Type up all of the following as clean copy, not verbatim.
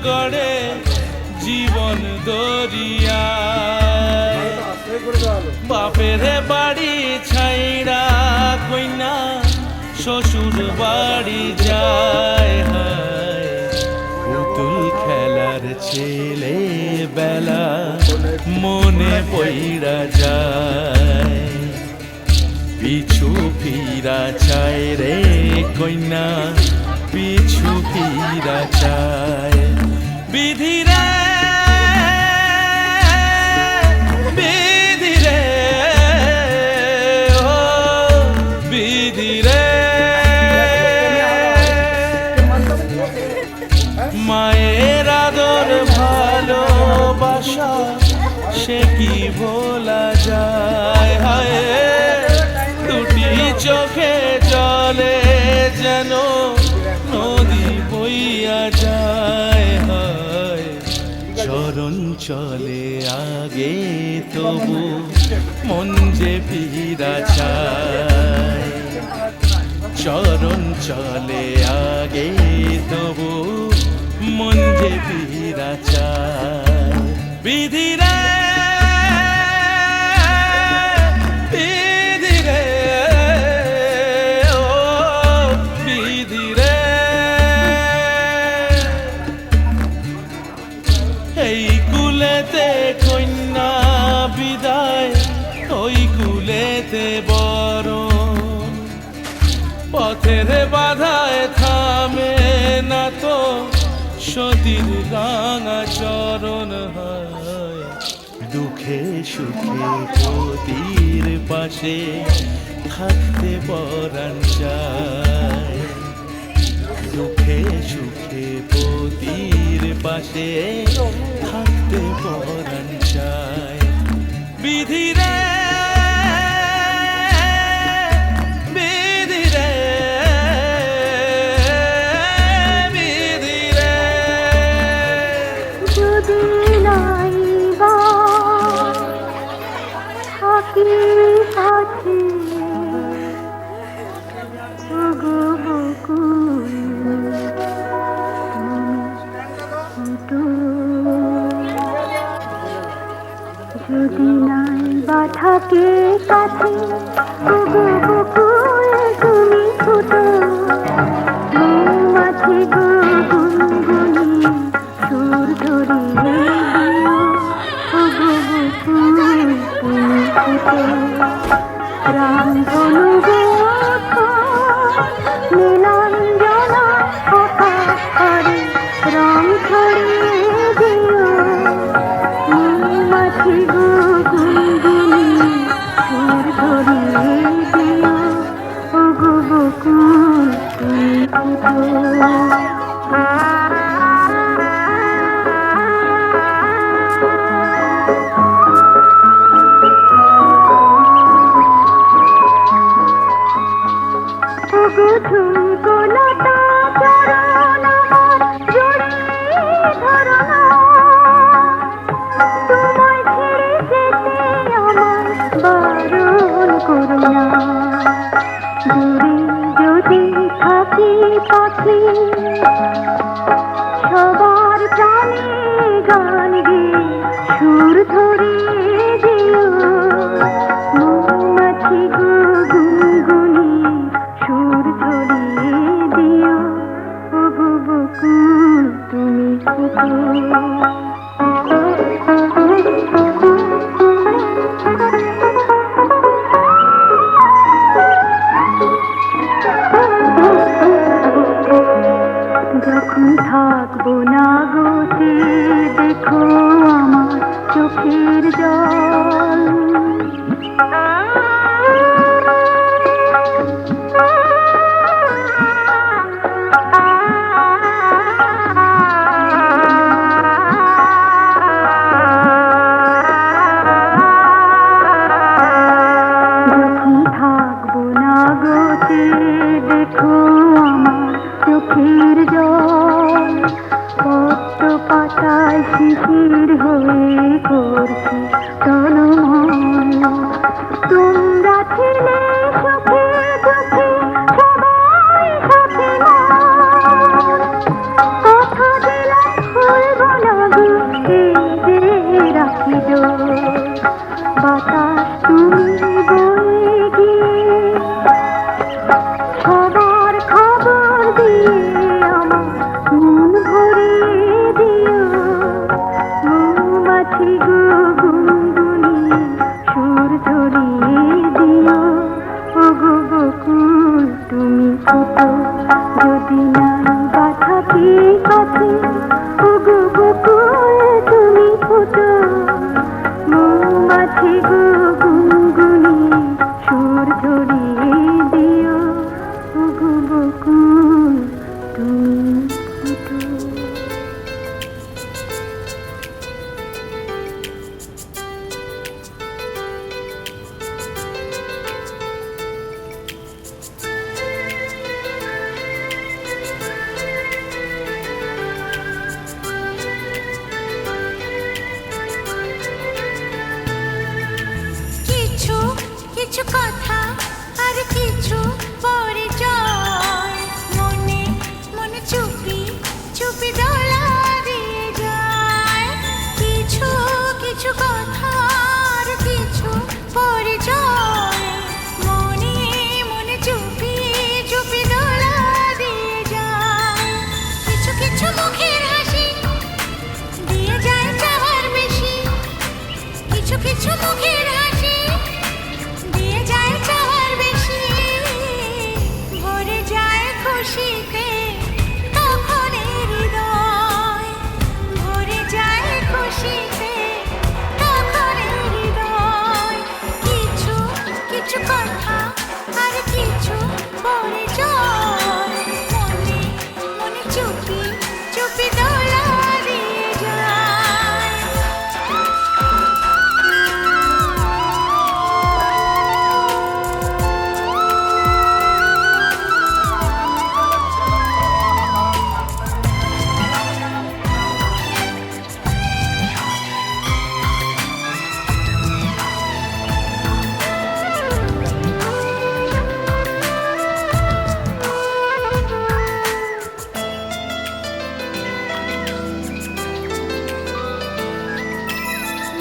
গড়ে জীবন দরিয়া বাপের বাড়ি ছাইড়া কইনা শ্বশুর বাড়ি যায় হায় পুতুল খেলার ছেলে বেলা মনে পইড়া যায় পিছু ফিরা চায় রে কইনা পিছু ফিরা চায় বিধিরে বিধিরে ও বিধিরে মায়ের আদর ভালোবাসা সে কি ভোলা যায় হায় দুটি চোখে জলে যেন নদী বইয়া যায় হায় চরণ চলে আগে তবু মন যে ফিরা চায় চরণ চলে আগে তবু মন যে ফিরা চায় বিধিরে বিধিরে ও বিধিরে এই কুলেতে কন্যা বিদায় ওই কুলেতে বরণ পথের বাধায় থামে না তো সতীর রাঙা চরণ হয় দুঃখে সুখে পতির পাশে থাকতে পরাণ চায় দুঃখে সুখে পতির পাশে থাকতে পরাণ চায় বিধিরে বিধিরে বিধিরে যদি নাই বা থাকি সাথে ওগো বকুল যদি নাই বা থাকে কাছে ওগো বকুল তুমি ফুটো মৌমাছি গো গুনগুনি সুর ধরিয়ে দিও ওগো বকুল তুমি ফুটো রামধনু গো নীলাঞ্জনা ফোঁটা করে রং ছড়িয়ে দিও মৌমাছি গো গুনগুনি সুর ধরিয়ে দিও ওগো বকুল তুমি ফুটো ঝুমকো লতা চরণ আমার জড়িয়ে ধরো না তোমায় ছেড়ে যেতে আমার বারণ করো না দূরে যদি থাকি পাখি সবার প্রাণে গান গেয়ে সুর ধরিয়ে দিও মৌমাছি গো গুনগুনি সুর ধরিয়ে দিও ওগো বকুল তুমি ফুটো যখন থাকবো না গোতে দেখো আমার চোখের জল যখন থাকবো না গোতে দেখো আমার চোখের জল পদ্ম পাতায় শিশির হয়ে করছি তনময় তুমি বাতাস তুমি বয়ে গিয়ে সবার খবর দিয়ে আমার মন ভরিয়ে দিও। মৌমাছি গো গুনগুনিয়ে সুর ঝরিয়ে দিও। ওগো বকুল তুমি ফুটো, যদি নাই বা থাকি কাছে। ওগো বকুল তুমি ফুটো, মৌমাছি গো গুনগুনিয়ে সুর ঝরিয়ে দিও। ওগো বকুল তুমি ফুটো। কিছু কিছু কথা আর কিছু পরিচয় মনে মনে চুপি চুপি দোলা দিয়ে যায়। কিছু কিছু কথা আর কিছু পরিচয় মনে মনে চুপি চুপি দোলা দিয়ে যায়। কিছু কিছু মুখের হাসি দিয়ে যায় চাওয়ার বেশি। কিছু কিছু মুখের হাসি দিয়ে যায় চাওয়ার বেশি। ভরে যায় খুশিতে তখন হৃদয়। ভরে যায় খুশিতে তখন হৃদয়। কিছু কিছু কথা আর কিছু পরিচয় মনে মনে চুপি চুপি দোলা দিয়ে যায়।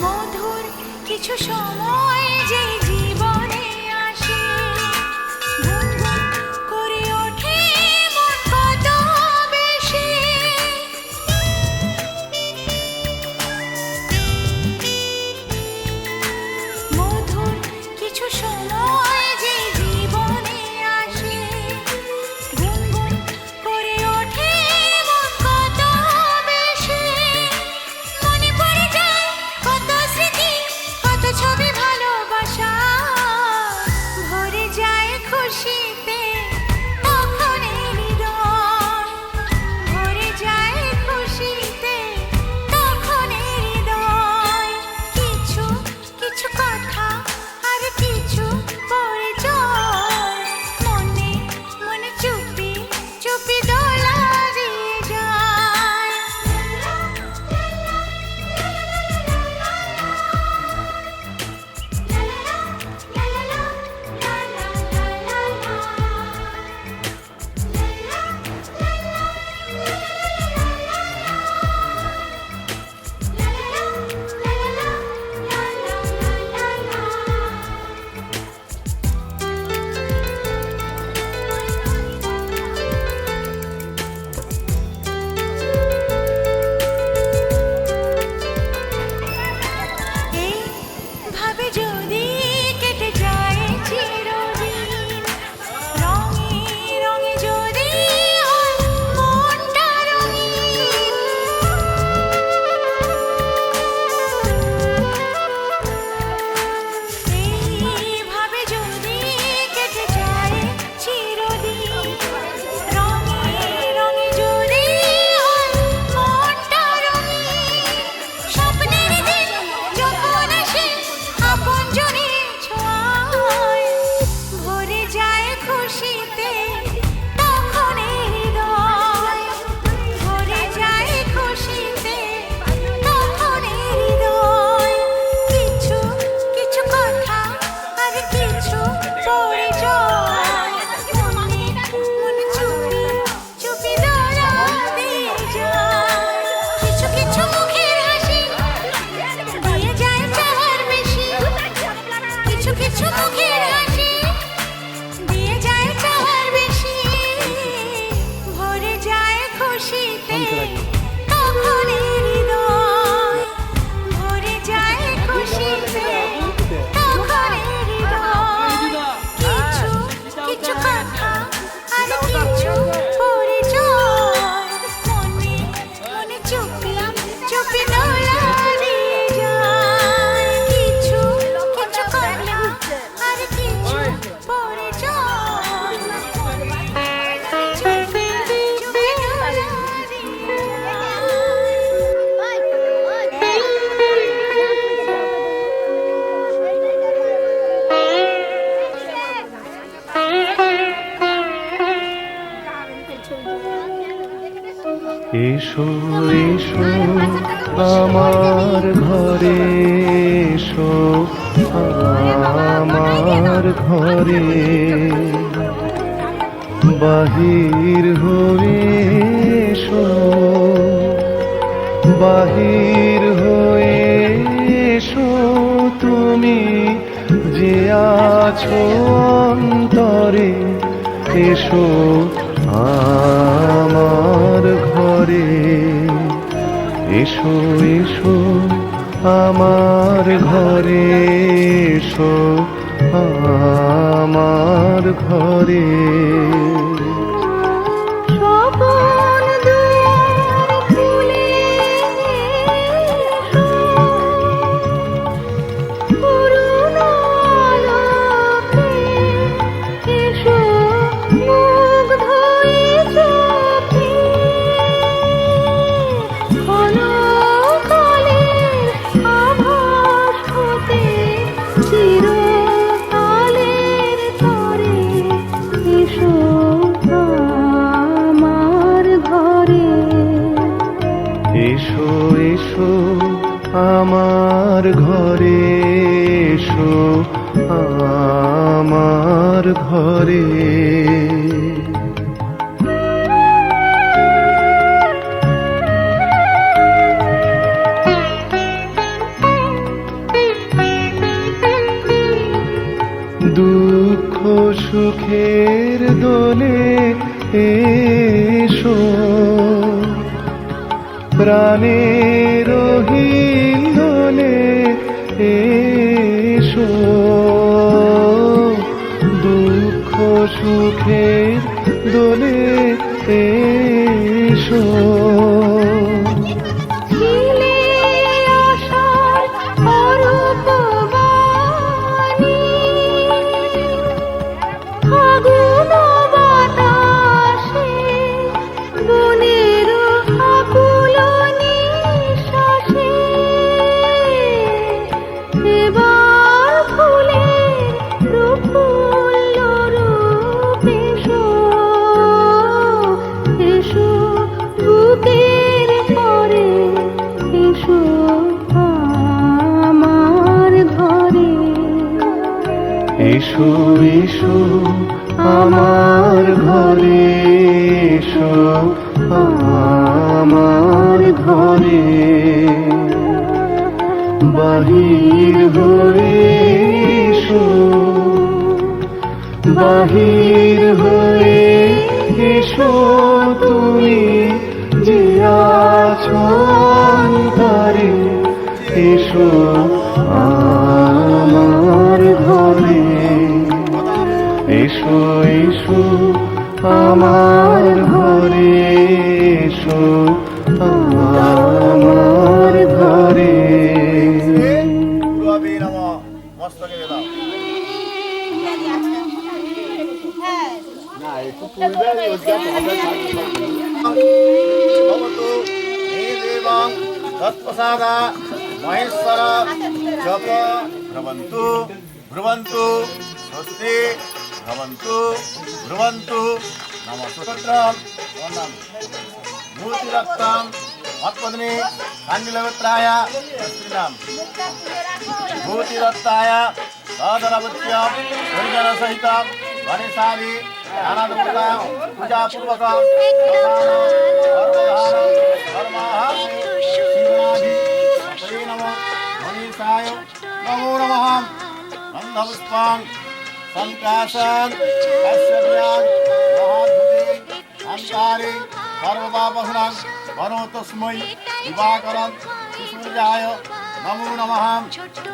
মধুর কিছু সময় যে জীবনে আসে, গুনগুন করে ওঠে মন কত বেশি। মধুর কিছু সময় যে জীবনে আসে, গুনগুন করে ওঠে মন কত বেশি। মনে পড়ে যায় কত স্মৃতি, কত ছবি ভালো এসো এসো আমার ঘরে, এসো আমার ঘরে, বাহির হয়ে এসো, বাহির হয়ে এসো তুমি যে আছো অন্তরে, এসো আমার ঘরে, এসো এসো আমার ঘরে, এসো আমার ঘরে। স্বপন দুয়ার খুলে এসো, করুণ আলোকে এসো, মুগ্ধ এ চোখে, ক্ষণকালের আভাস হতে চিরকালের তরে, এসো আমার ঘরে। এসো এসো আমার ঘরে, এসো আমার ঘরে। দুঃখ সুখের দোলে এসো, প্রাণের হিন্দোলে এসো, দুঃখ সুখের দোলে এসো। ছিলে আশার অরূপ বাণী, ফাগুন বাতাসে বনের আকুল নিঃশ্বাসে, এবার ফুলের প্রফুল্ল রূপ এসো, এসো বুকের পরে, এসো আমার ঘরে। এসো এসো আমার ঘরে, এসো আমার ঘরে, বাহির হয়ে এসো, বাহির হয়ে এসো তুমি যে আছো অন্তরে, এসো আমার ঘরে, এসো এসো আমার ঘরে, এসো আমার ঘরে। গুরুবে নমঃ মস্তকে দিলাম। ভবতু হে দেবং তৎপ্রসাদ মহেশ্বর জপ ভ্রবন্তু ভ্রবন্তু স্বস্তি ভ্রবন্তু ভ্রবন্তু নমঃ ভূতিরক্তম মৎপদ্মে কাণ্ডিলগোত্রায় স্ত্রীণাম ভূতিরত্তায় সদরভূত্যাম হরিজন সহিত গণেশাদি নানাদূতা পূজাপূর্বক নমো নমঃ গন্ধপুষ্পং সংকাশং কাশ্যপ্যাং মহাদ্ভুতে অন্তারে সর্বপাপহনং বনতস্मै দিবাকরং সূর্যায় নমো নমঃ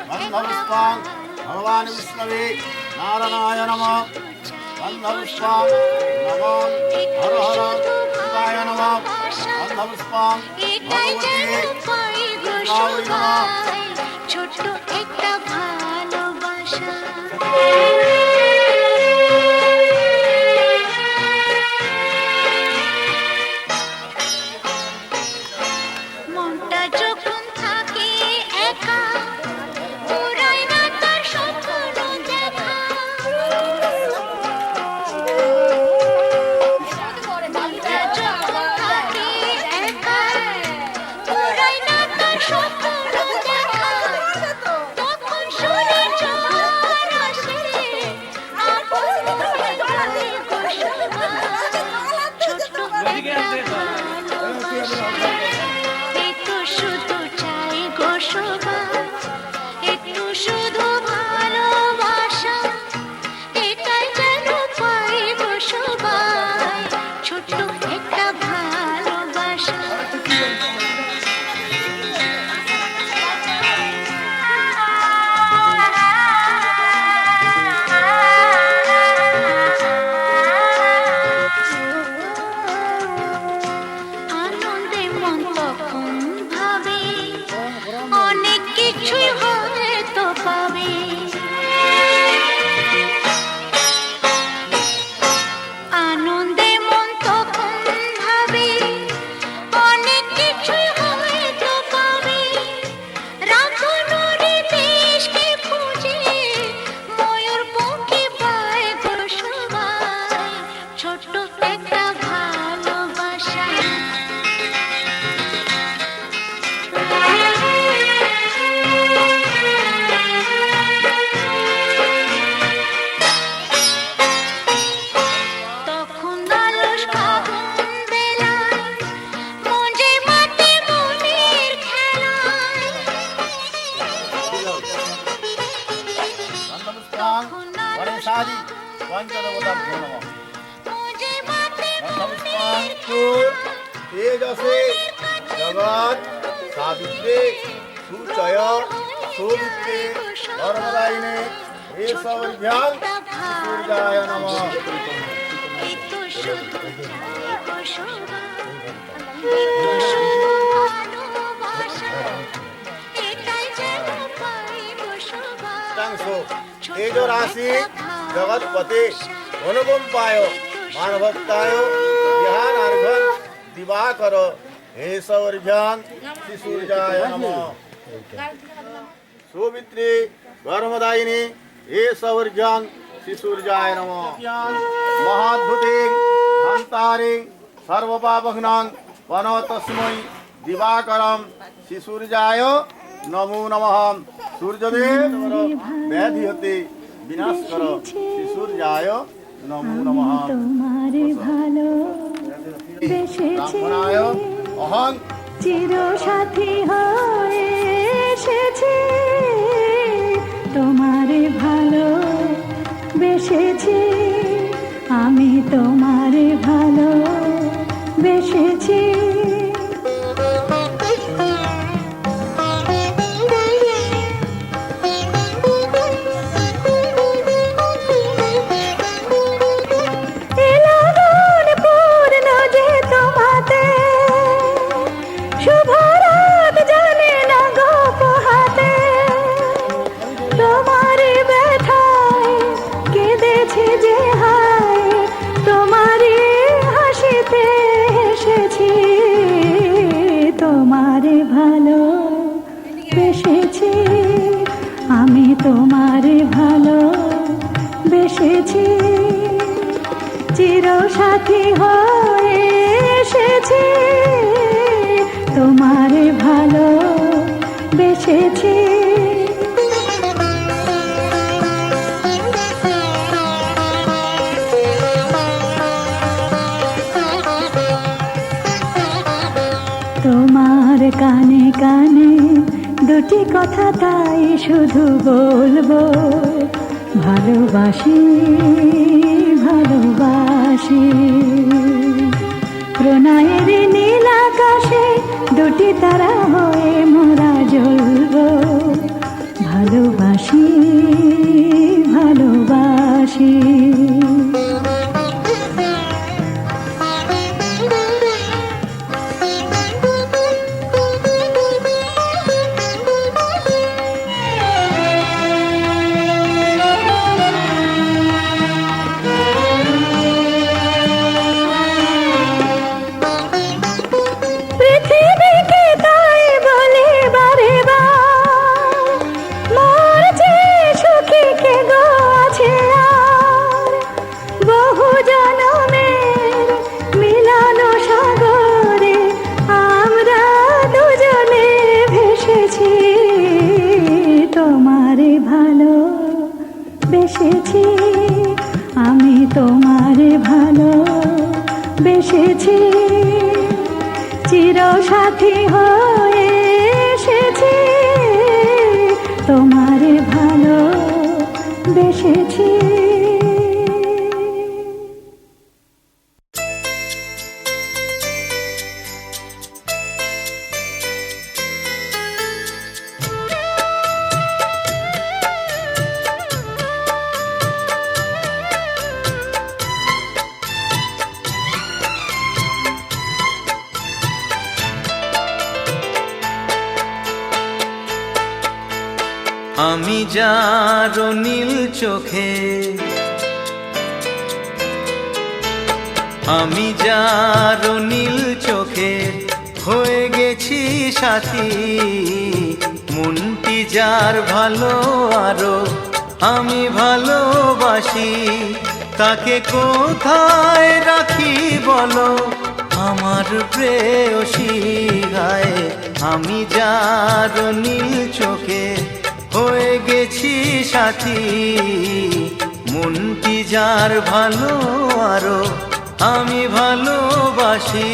গন্ধপুষ্পং ভগবান বিষ্ণবে নারায়ণায় নমঃ গন্ধপুষ্পং নমো হর হর শিবায় নমঃ গন্ধপুষ্পং ভগবতে দুর্গায় নমঃ। ছোট্ট একটা ভালোবাসা। মনটা যখন থাকে একা, ওরাই না তার স্বপ্ন দেখা। মনটা যখন থাকে একা, কিছুই হয়তো পাবে। আনন্দে মন তখন ভাবে অনেক কিছুই হয়তো পাবে। রাখনুরি দেশকে খুঁজে ময়ূর পঙ্খী পায় গো সবাই, ছোট্ট একটা ভালোবাসা। তখন অলস ফাগুন বেলায় মন যে মাতে মনের খেলায়। তখন অলস পঞ্চদেবতাভ্যো নমঃ। মন যে মাতে মনের তেজসে জগৎ সাবিত্রে সুচয় সুবিত্রে ধর্মদায়িনে ঋষভর্ভ্যাং সূর্যায় নমঃ। এতো শুধু গো শোভা, এতো শুধু ভালোবাসা, এটাই যেন পাই গো শোভা। तेजो राशि जगतपते अनुकंपाय मानभक्ताय ध्यानार्घ्यं दिवाकर हे सौर्भ्यां शिशूर्जाय नमः। सुमित्रे गर्मदायिनी हे सौर्भ्यां शिशूर्जाय नमः। महाद्भुते हंतारे सर्वपापघ्नां वनतस्मै दिवाकरं शिशूर्जाय नमो नमः। सूर्यदेव व्याधि होते विनाश करो शिशूर्जाय नमो नमः। তোমারে ভালো বেসেছি ब्राह्मणाय अहं চির সাথী হয়ে এসেছি, তোমারে ভালো বেসেছি, আমি তোমারে ভালো বেসেছি। তোমারে ভালো বেসেছি, আমি তোমারে ভালো বেসেছি, চির সাথী হয়ে এসেছি, তোমারে ভালো বেসেছি। তোমার কানে কানে দুটি কথা তাই শুধু বলবো, ভালোবাসি ভালোবাসি। প্রণয়ের নীল আকাশে দুটি তারা হয়ে মোরা জ্বলবো, ভালোবাসি ভালোবাসি। বেসেছি আমি তোমারে ভালো বেসেছি, চির সাথী হয়ে এসেছি, তোমারে ভালো বেসেছি। আমি যার নীল চোখে, আমি যার নীল চোখে হয়ে গেছি সাথী, মনটি যার ভালো আরো আমি ভালোবাসি, তাকে কোথায় রাখি বলো আমার প্রেয়সী গায়ে। আমি যার নীল চোখে হয়ে গেছি সাথী, মনটি যার ভালো আরো আমি ভালোবাসি।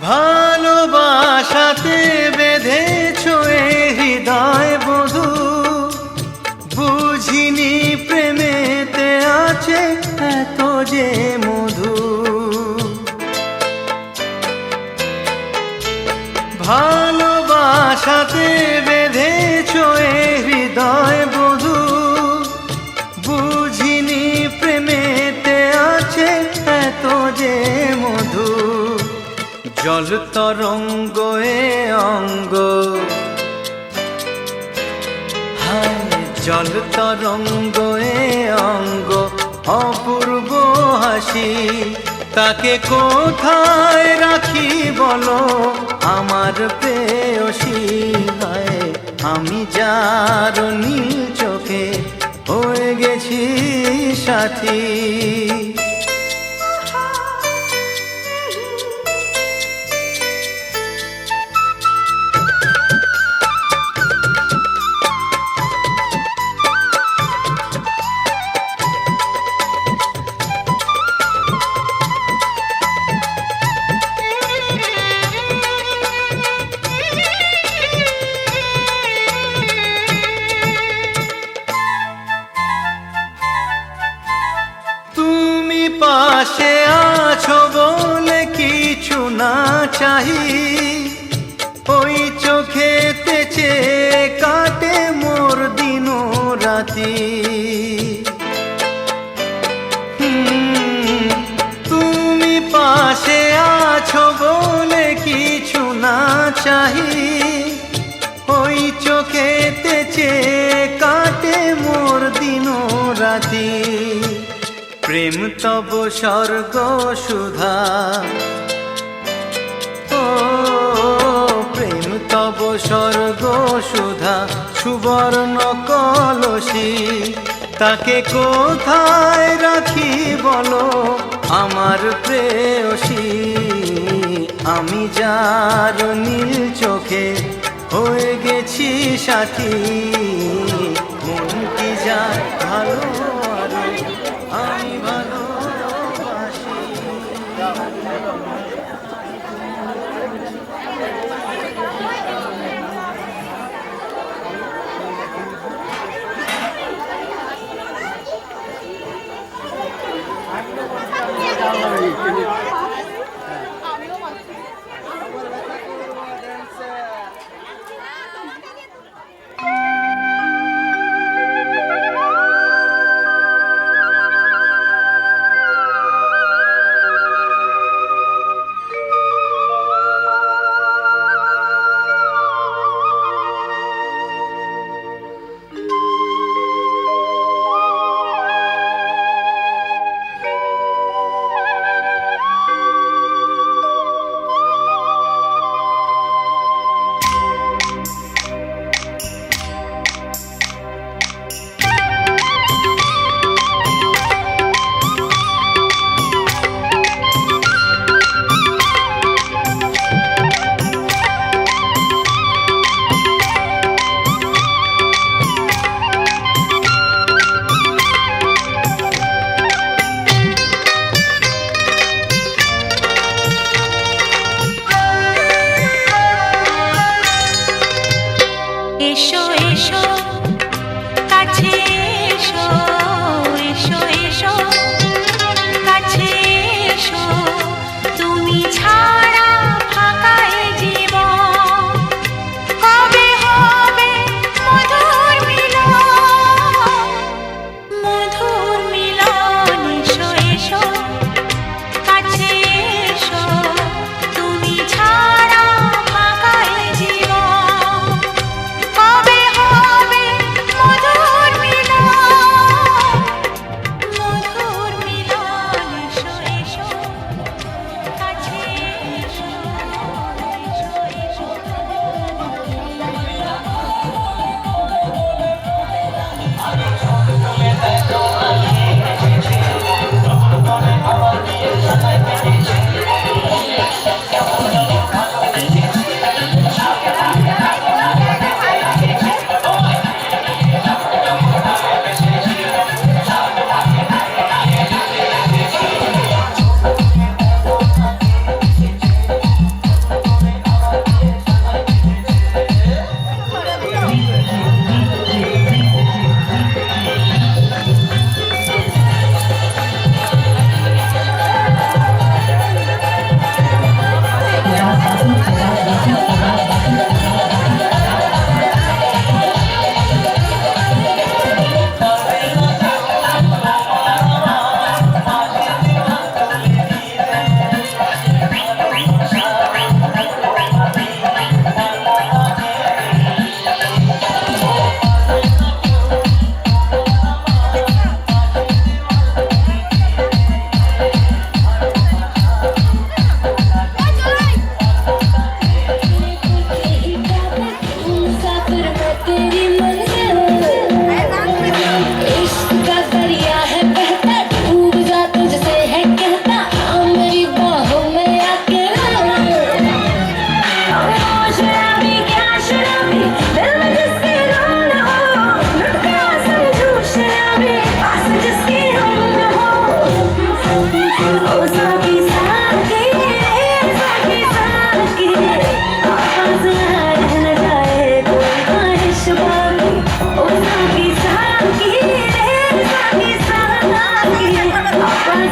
ভালোবাসাতে বেঁধেছ এ হৃদয় বধূ, বুঝিনি প্রেমেতে আছে এত যে মধু। ভালোবাসাতে বেঁধেছ এ হৃদয় বধূ, বুঝিনি প্রেমেতে আছে এত যে মধু। জল তরঙ্গ এ অঙ্গ, হায় জল তরঙ্গ এ অঙ্গ অপূর্ব হাসি, তাকে কোথায় রাখি বলো আমার প্রেয়সী গায়ে। আমি যার নীল চোখে হয়ে গেছি সাথী। পাশে আছো বলে কিছু না চাহি, ওই চোখেতে চেয়ে কাটে মোর দিন রাতি। তুমি পাশে আছো বলে কিছু না চাহি, ওই চোখেতে চেয়ে কাটে মোর দিন রাতি। প্রেম তব স্বর্গ সুধা, ও প্রেম তব স্বর্গ সুধা সুবর্ণ কলসী, তাকে কোথায় রাখি বলো আমার প্রেয়সী। আমি যার নীল চোখে হয়ে গেছি সাথী, মনটি যার ভালো আমি ভালোবাসি।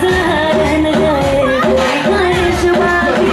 रह न जाए कोई ख्वाहिश बाकी।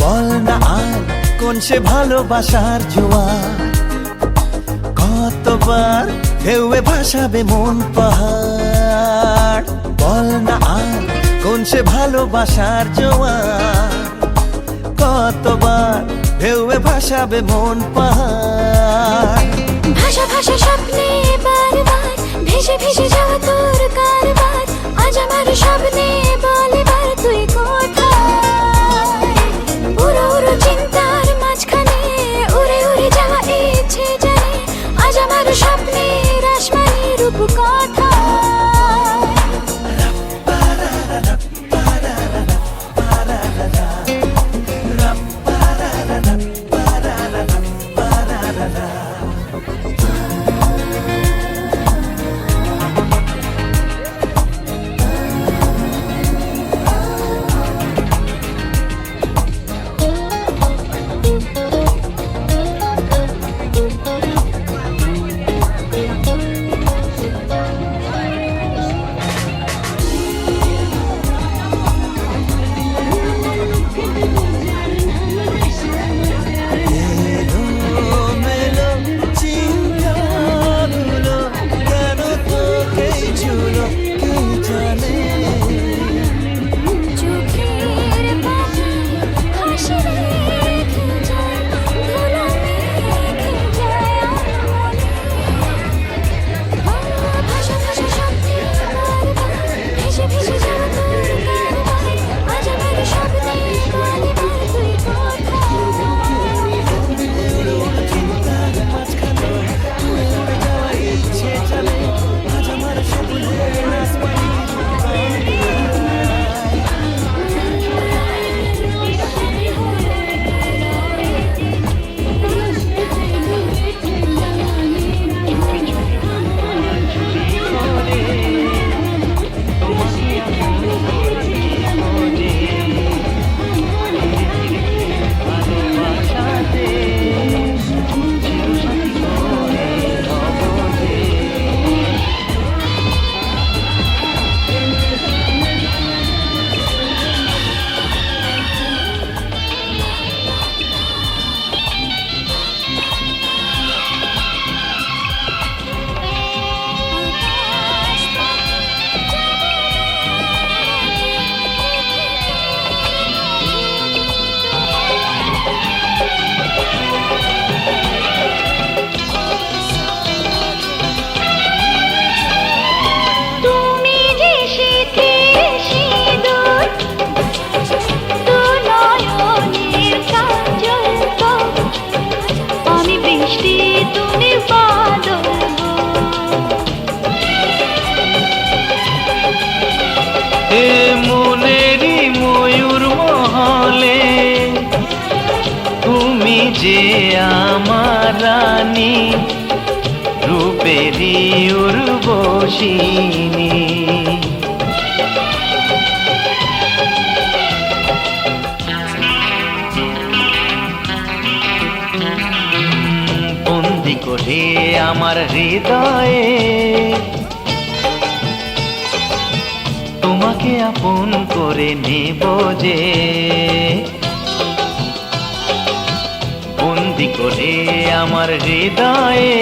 বল না আর কোন সে ভালোবাসার জোয়ার, কতবার ঢেউয়ে ভাসাবে মন পাহাড়। বল না আর কোন সে ভালোবাসার জোয়ার, কতবার ঢেউয়ে ভাসাবে মন পাহাড়। ভাষা ভাষা স্বপ্নে বারবার ভেসে ভেসে যাওয়া তোর কারবার, আজ আমার স্বপ্নে বল এবার তুই কোথায়। উড়ো উড়ো চিন্তার মাঝখানে উড়ে উড়ে যাওয়া ইচ্ছে জানে, আজ আমার স্বপ্নের আসমানি রূপ কোথায়। যে আমার রানী, রূপেরই উর্বশিনী। বন্দি করে আমার হৃদয়ে তোমাকে আপন করে নেব যে, বন্দি করে আমার হৃদয়ে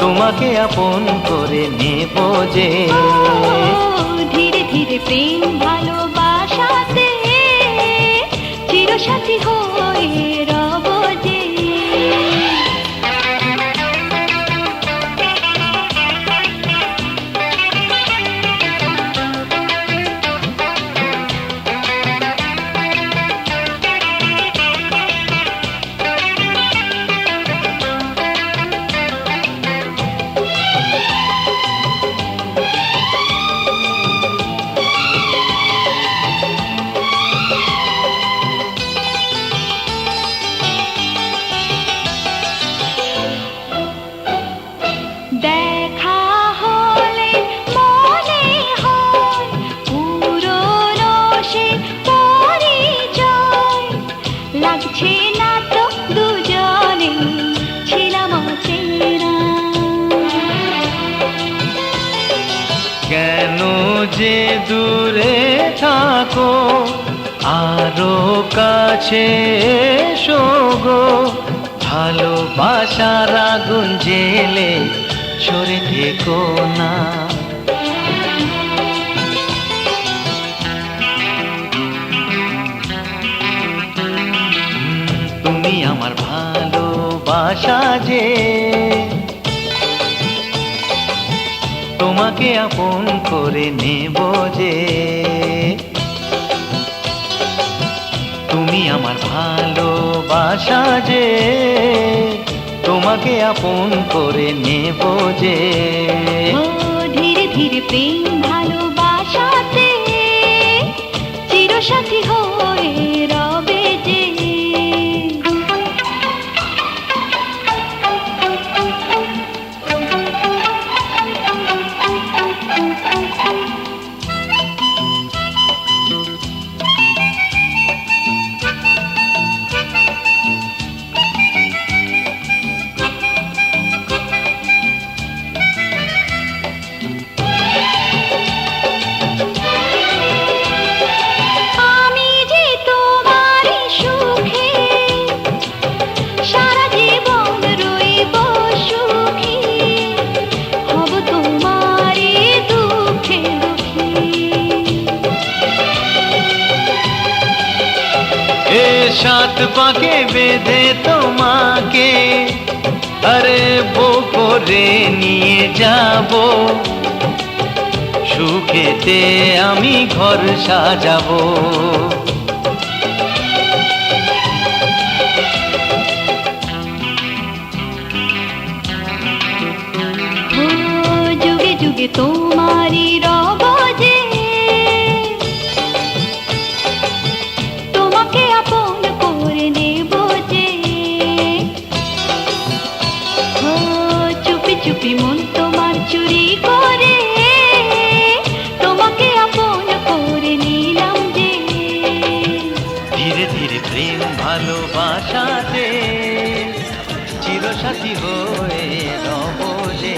তোমাকে আপন করে নেব যে। ধীরে ধীরে প্রেম ভালোবাসাতে চিরসাথী হয়ে রব যে। দেখা হলে মনে হয় পুরনো সে পরিচয়, লাগছে না তো দুজনে ছিলাম অচেনা। কেন যে দূরে থাকো, আরো কাছে এসো গো, ভালোবাসার আগুন জেলে সরে থেকো না। তুমি আমার ভালোবাসা যে, তোমাকে আপন করে নেব যে। তুমি আমার ভালোবাসা যে, তোমাকে আপন করে নেব যে। ধীরে ধীরে প্রেম ভালোবাসাতে চিরসাথী হয়ে রবে যে। আমি যে তোমারই সুখে সারা জীবন রইব সুখী, হব তোমারই দুঃখে দুঃখী। এ সাত পাকে বেঁধে তোমাকে আরে বউ করে নিয়ে যাব, সুখেতে আমি ঘর সাজাবো। যুগে যুগে তোমারই রব যে, তোমাকে আপন করে নেব যে। চুপি চুপি মন তোমার চুরি করে তোমাকে আপন করে নিলাম যে। ধীরে ধীরে প্রেম ভালোবাসাতে চিরসাথী হয়ে রব যে।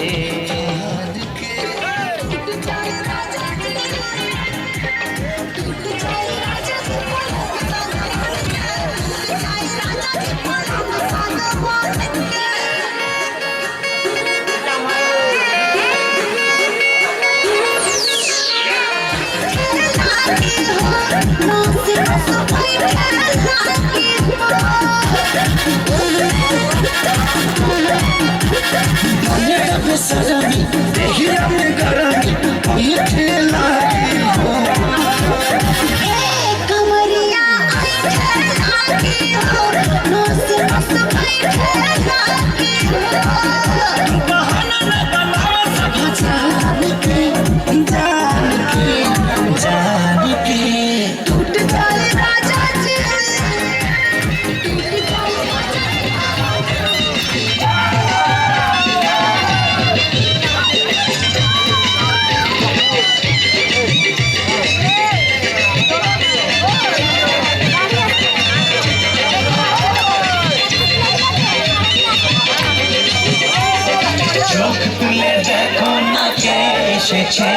এসেছে,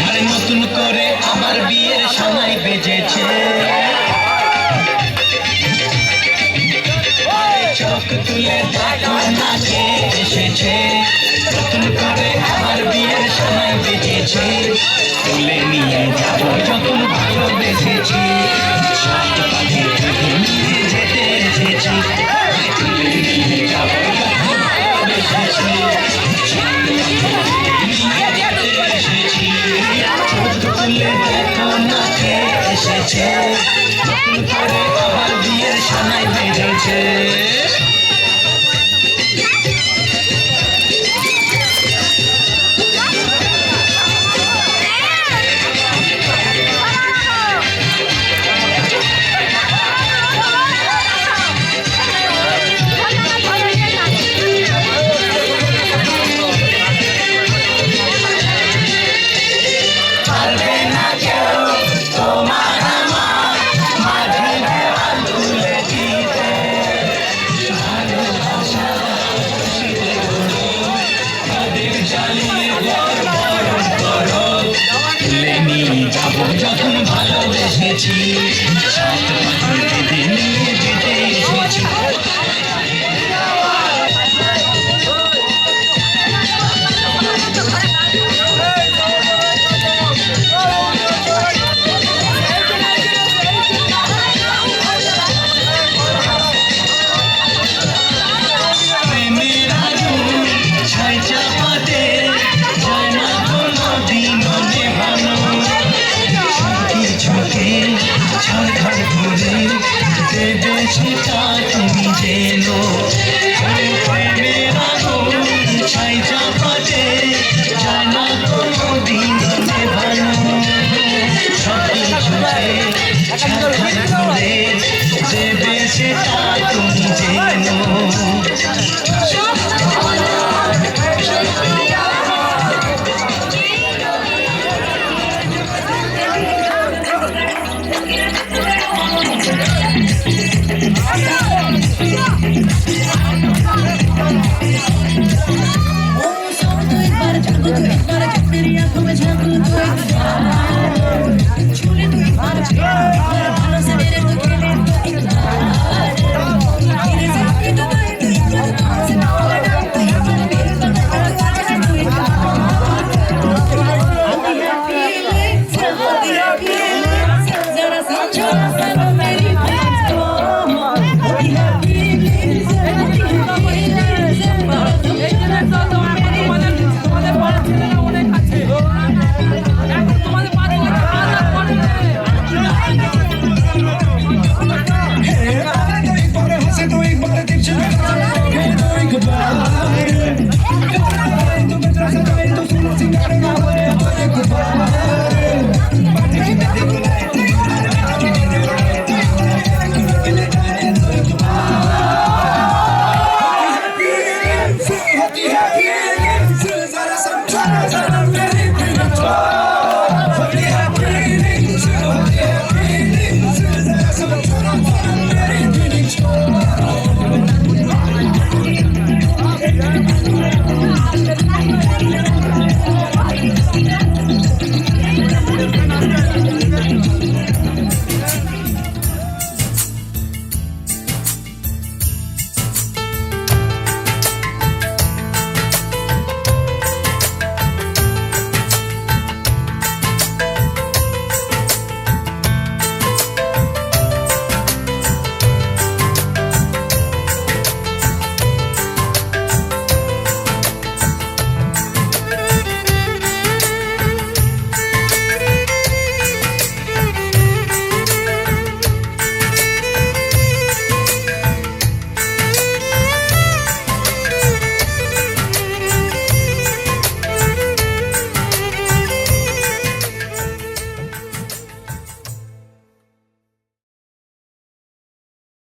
আরে নতুন করে আবার বিয়ের সানাই বেজেছে। চোখ তুলে দেখো না কে এসেছে।